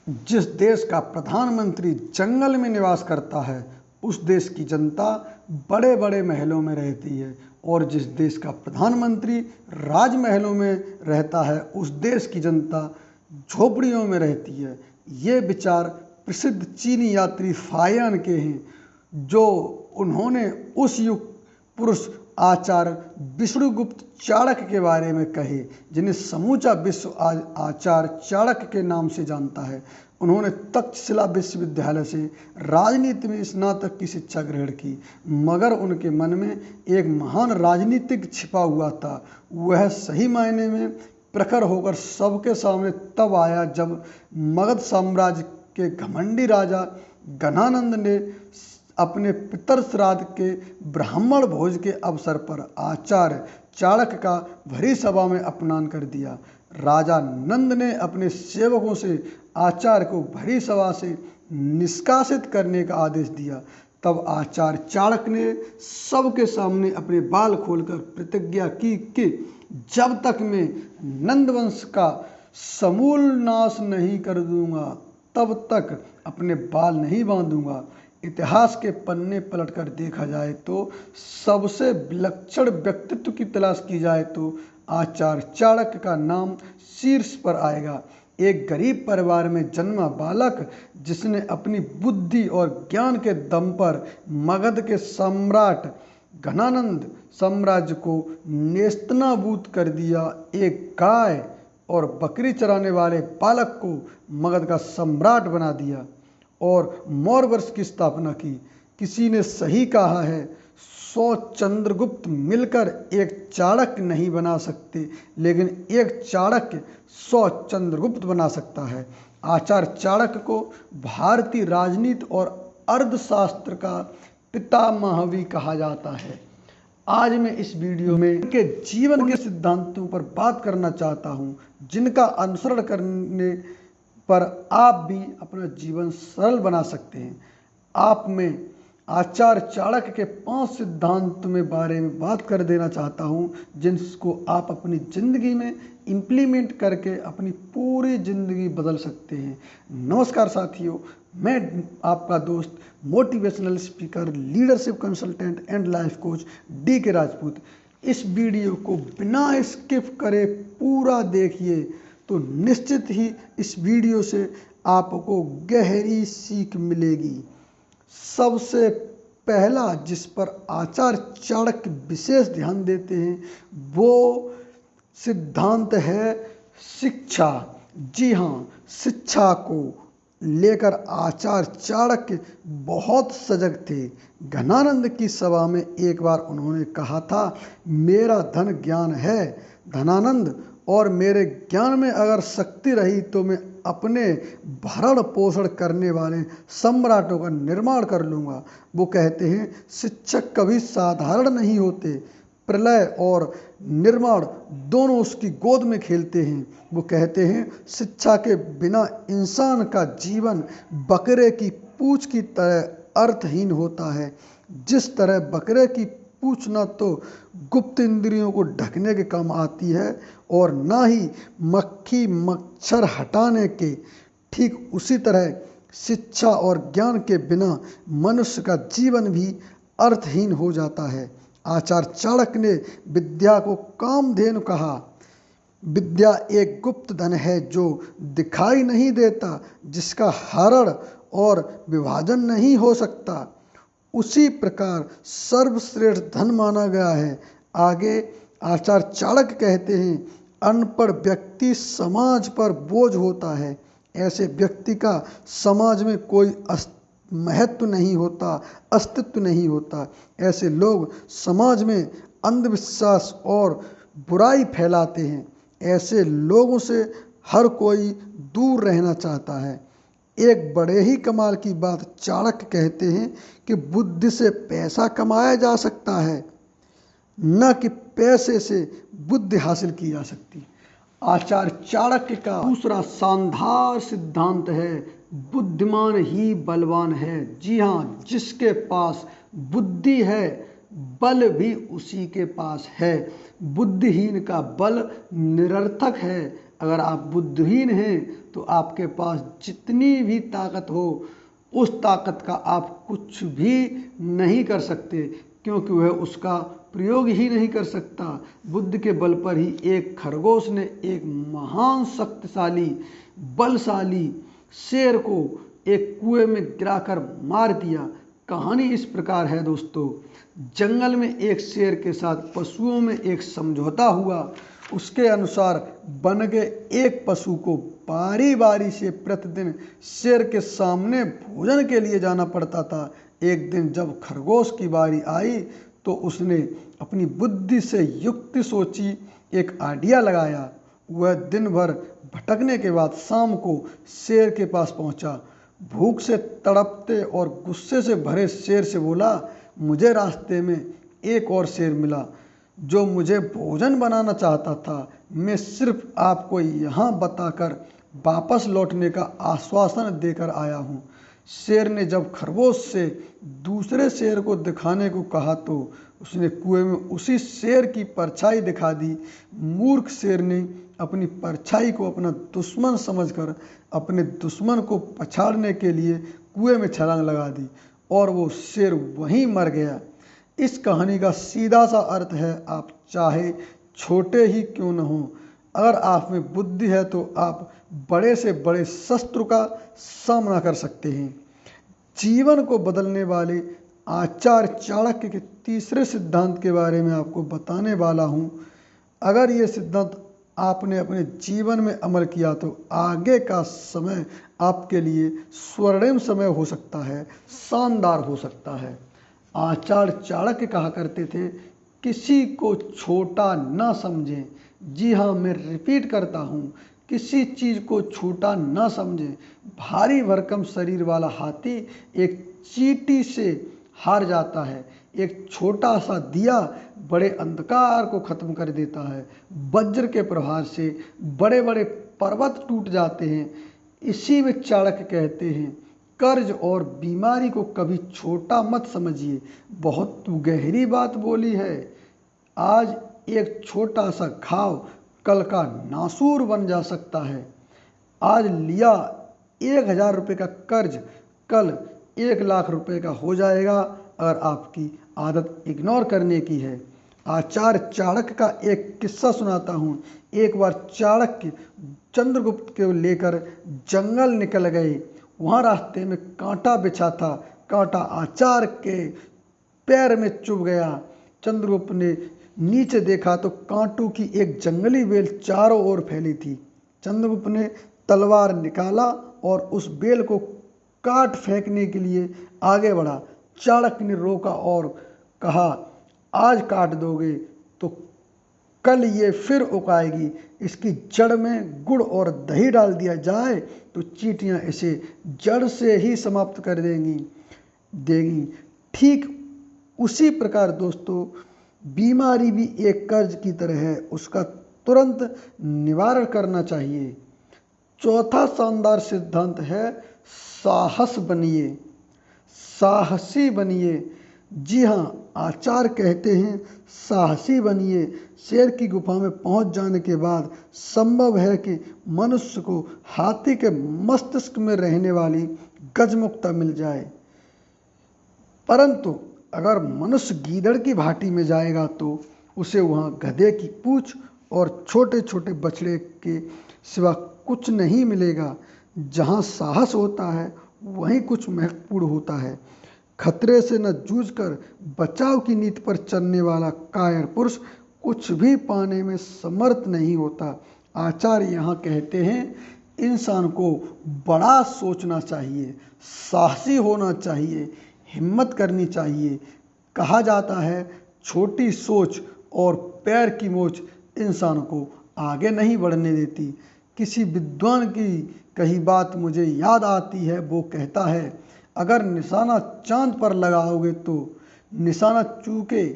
जिस देश का प्रधानमंत्री जंगल में निवास करता है उस देश की जनता बड़े बड़े महलों में रहती है, और जिस देश का प्रधानमंत्री राजमहलों में रहता है उस देश की जनता झोपड़ियों में रहती है। ये विचार प्रसिद्ध चीनी यात्री फाहियान के हैं, जो उन्होंने उस युग पुरुष आचार्य विष्णुगुप्त चाणक्य के बारे में कहे, जिन्हें समूचा विश्व आज आचार्य चाणक्य के नाम से जानता है। उन्होंने तक्षशिला विश्वविद्यालय से राजनीति में स्नातक की शिक्षा ग्रहण की, मगर उनके मन में एक महान राजनीतिक छिपा हुआ था। वह सही मायने में प्रखर होकर सबके सामने तब आया जब मगध साम्राज्य के घमंडी राजा गणानंद ने अपने पितर श्राद्ध के ब्राह्मण भोज के अवसर पर आचार्य चाणक्य का भरी सभा में अपमान कर दिया। राजा नंद ने अपने सेवकों से आचार्य को भरी सभा से निष्कासित करने का आदेश दिया। तब आचार्य चाणक्य ने सबके सामने अपने बाल खोलकर प्रतिज्ञा की कि जब तक मैं नंदवंश का समूल नाश नहीं कर दूंगा तब तक अपने बाल नहीं बांधूंगा। इतिहास के पन्ने पलटकर देखा जाए तो सबसे विलक्षण व्यक्तित्व की तलाश की जाए तो आचार्य चाणक्य का नाम शीर्ष पर आएगा। एक गरीब परिवार में जन्मा बालक जिसने अपनी बुद्धि और ज्ञान के दम पर मगध के सम्राट घनानंद साम्राज्य को नेस्तनाबूद कर दिया। एक गाय और बकरी चराने वाले बालक को मगध का सम्राट बना दिया और मौर्य वंश की स्थापना की। किसी ने सही कहा है, 100 चंद्रगुप्त मिलकर एक चाणक्य नहीं बना सकते, लेकिन एक चाणक्य 100 चंद्रगुप्त बना सकता है। आचार्य चाणक्य को भारतीय राजनीति और अर्थशास्त्र का पितामह भी कहा जाता है। आज मैं इस वीडियो में उनके जीवन के सिद्धांतों पर बात करना चाहता हूँ, जिनका अनुसरण करने पर आप भी अपना जीवन सरल बना सकते हैं। आप में आचार्य चाणक्य के 5 सिद्धांत में बारे में बात कर देना चाहता हूं, जिनको आप अपनी ज़िंदगी में इम्प्लीमेंट करके अपनी पूरी ज़िंदगी बदल सकते हैं। नमस्कार साथियों, मैं आपका दोस्त motivational speaker, leadership consultant and life coach DK Rajput. इस वीडियो को बिना स्किप करे पूरा देखिए तो निश्चित ही इस वीडियो से आपको गहरी सीख मिलेगी। सबसे पहला जिस पर आचार्य चाणक्य विशेष ध्यान देते हैं वो सिद्धांत है शिक्षा। जी हाँ, शिक्षा को लेकर आचार्य चाणक्य बहुत सजग थे। घनानंद की सभा में एक बार उन्होंने कहा था, मेरा धन ज्ञान है धनानंद, और मेरे ज्ञान में अगर शक्ति रही तो मैं अपने भरण पोषण करने वाले सम्राटों का निर्माण कर लूँगा। वो कहते हैं शिक्षक कभी साधारण नहीं होते, प्रलय और निर्माण दोनों उसकी गोद में खेलते हैं। वो कहते हैं शिक्षा के बिना इंसान का जीवन बकरे की पूंछ की तरह अर्थहीन होता है। जिस तरह बकरे की पूंछ न तो गुप्त इंद्रियों को ढकने के काम आती है और ना ही मक्खी मच्छर हटाने के, ठीक उसी तरह शिक्षा और ज्ञान के बिना मनुष्य का जीवन भी अर्थहीन हो जाता है। आचार्य चाणक्य ने विद्या को कामधेनु कहा। विद्या एक गुप्त धन है जो दिखाई नहीं देता, जिसका हरण और विभाजन नहीं हो सकता। उसी प्रकार सर्वश्रेष्ठ धन माना गया है। आगे आचार्य चाणक्य कहते हैं, अनपढ़ व्यक्ति समाज पर बोझ होता है। ऐसे व्यक्ति का समाज में कोई महत्व नहीं होता, अस्तित्व नहीं होता। ऐसे लोग समाज में अंधविश्वास और बुराई फैलाते हैं। ऐसे लोगों से हर कोई दूर रहना चाहता है। एक बड़े ही कमाल की बात चाणक्य कहते हैं कि बुद्धि से पैसा कमाया जा सकता है, न कि पैसे से बुद्धि हासिल की जा सकती। आचार्य चाणक्य का दूसरा शानदार सिद्धांत है, बुद्धिमान ही बलवान है। जी हाँ, जिसके पास बुद्धि है बल भी उसी के पास है। बुद्धिहीन का बल निरर्थक है। अगर आप बुद्धिहीन हैं तो आपके पास जितनी भी ताकत हो उस ताकत का आप कुछ भी नहीं कर सकते, क्योंकि वह उसका प्रयोग ही नहीं कर सकता। बुद्धि के बल पर ही एक खरगोश ने एक महान शक्तिशाली बलशाली शेर को एक कुएं में गिराकर मार दिया। कहानी इस प्रकार है दोस्तों, जंगल में एक शेर के साथ पशुओं में एक समझौता हुआ। उसके अनुसार वन के एक पशु को बारी बारी से प्रतिदिन शेर के सामने भोजन के लिए जाना पड़ता था। एक दिन जब खरगोश की बारी आई तो उसने अपनी बुद्धि से युक्ति सोची, एक आइडिया लगाया। वह दिन भर भटकने के बाद शाम को शेर के पास पहुंचा। भूख से तड़पते और गुस्से से भरे शेर से बोला, मुझे रास्ते में एक और शेर मिला जो मुझे भोजन बनाना चाहता था। मैं सिर्फ आपको यहाँ बताकर वापस लौटने का आश्वासन देकर आया हूँ। शेर ने जब खरगोश से दूसरे शेर को दिखाने को कहा तो उसने कुएं में उसी शेर की परछाई दिखा दी। मूर्ख शेर ने अपनी परछाई को अपना दुश्मन समझकर अपने दुश्मन को पछाड़ने के लिए कुएं में छलांग लगा दी और वो शेर वहीं मर गया। इस कहानी का सीधा सा अर्थ है, आप चाहे छोटे ही क्यों न हो, अगर आप में बुद्धि है तो आप बड़े से बड़े शस्त्र का सामना कर सकते हैं। जीवन को बदलने वाले आचार्य चाणक्य के तीसरे सिद्धांत के बारे में आपको बताने वाला हूँ। अगर ये सिद्धांत आपने अपने जीवन में अमल किया तो आगे का समय आपके लिए स्वर्णिम समय हो सकता है, शानदार हो सकता है। आचार्य चाणक्य कहा करते थे, किसी को छोटा ना समझें। जी हाँ, मैं रिपीट करता हूँ, किसी चीज़ को छोटा ना समझें। भारी भरकम शरीर वाला हाथी एक चींटी से हार जाता है। एक छोटा सा दिया बड़े अंधकार को खत्म कर देता है। वज्र के प्रहार से बड़े बड़े पर्वत टूट जाते हैं। इसी में चाणक्य कहते हैं, कर्ज और बीमारी को कभी छोटा मत समझिए। बहुत गहरी बात बोली है। आज एक छोटा सा घाव कल का नासूर बन जा सकता है। आज लिया 1000 रुपये का कर्ज कल 1 लाख रुपए का हो जाएगा, अगर आपकी आदत इग्नोर करने की है। आचार्य चाणक्य का एक किस्सा सुनाता हूँ। एक बार चाणक्य चंद्रगुप्त को लेकर जंगल निकल गए। वहाँ रास्ते में कांटा बिछा था। कांटा आचार्य के पैर में चुभ गया। चंद्रगुप्त ने नीचे देखा तो कांटों की एक जंगली बेल चारों ओर फैली थी। चंद्रगुप्त ने तलवार निकाला और उस बेल को काट फेंकने के लिए आगे बढ़ा। चाणक्य ने रोका और कहा, आज काट दोगे तो कल ये फिर उगाएगी। इसकी जड़ में गुड़ और दही डाल दिया जाए तो चींटियां इसे जड़ से ही समाप्त कर देगी। ठीक उसी प्रकार दोस्तों, बीमारी भी एक कर्ज की तरह है, उसका तुरंत निवारण करना चाहिए। चौथा शानदार सिद्धांत है, साहस बनिए, साहसी बनिए। जी हाँ, आचार्य कहते हैं, साहसी बनिए। शेर की गुफा में पहुंच जाने के बाद संभव है कि मनुष्य को हाथी के मस्तिष्क में रहने वाली गजमुक्ता मिल जाए, परंतु अगर मनुष्य गीदड़ की भाटी में जाएगा तो उसे वहाँ गधे की पूंछ और छोटे छोटे बछड़े के सिवा कुछ नहीं मिलेगा। जहाँ साहस होता है वहीं कुछ महत्वपूर्ण होता है। खतरे से न जूझकर बचाव की नीति पर चलने वाला कायर पुरुष कुछ भी पाने में समर्थ नहीं होता। आचार्य यहाँ कहते हैं, इंसान को बड़ा सोचना चाहिए, साहसी होना चाहिए, हिम्मत करनी चाहिए। कहा जाता है, छोटी सोच और पैर की मोच इंसान को आगे नहीं बढ़ने देती। किसी विद्वान की कही बात मुझे याद आती है। वो कहता है, अगर निशाना चांद पर लगाओगे तो निशाना चूके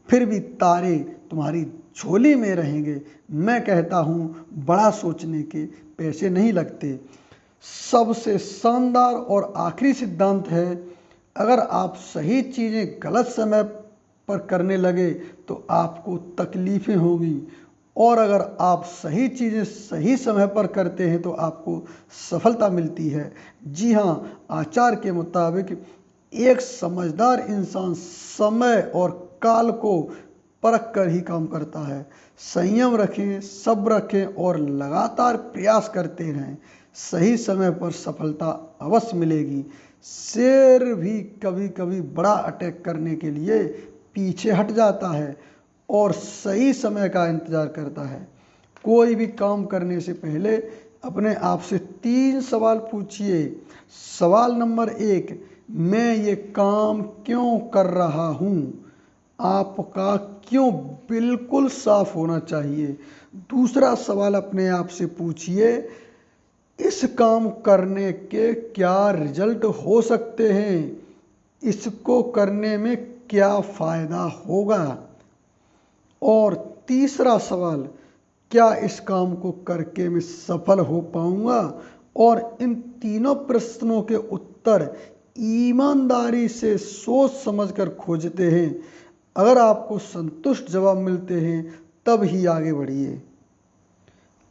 फिर भी तारे तुम्हारी झोली में रहेंगे। मैं कहता हूँ, बड़ा सोचने के पैसे नहीं लगते। सबसे शानदार और आखिरी सिद्धांत है, अगर आप सही चीज़ें गलत समय पर करने लगे तो आपको तकलीफ़ें होंगी। और अगर आप सही चीज़ें सही समय पर करते हैं तो आपको सफलता मिलती है। जी हाँ, आचार के मुताबिक एक समझदार इंसान समय और काल को परख कर ही काम करता है। संयम रखें, सब्र रखें और लगातार प्रयास करते रहें। सही समय पर सफलता अवश्य मिलेगी। शेर भी कभी कभी बड़ा अटैक करने के लिए पीछे हट जाता है और सही समय का इंतजार करता है। कोई भी काम करने से पहले अपने आप से 3 सवाल पूछिए। सवाल नंबर 1, मैं ये काम क्यों कर रहा हूँ? आपका क्यों बिल्कुल साफ होना चाहिए। दूसरा सवाल अपने आप से पूछिए, इस काम करने के क्या रिजल्ट हो सकते हैं? इसको करने में क्या फ़ायदा होगा? और तीसरा सवाल, क्या इस काम को करके मैं सफल हो पाऊंगा? और इन तीनों प्रश्नों के उत्तर ईमानदारी से सोच समझकर खोजते हैं। अगर आपको संतुष्ट जवाब मिलते हैं तब ही आगे बढ़िए।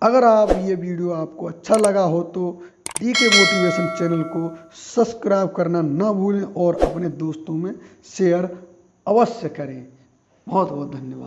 अगर आप ये वीडियो आपको अच्छा लगा हो तो DK मोटिवेशन चैनल को सब्सक्राइब करना ना भूलें और अपने दोस्तों में शेयर अवश्य करें। बहुत बहुत धन्यवाद।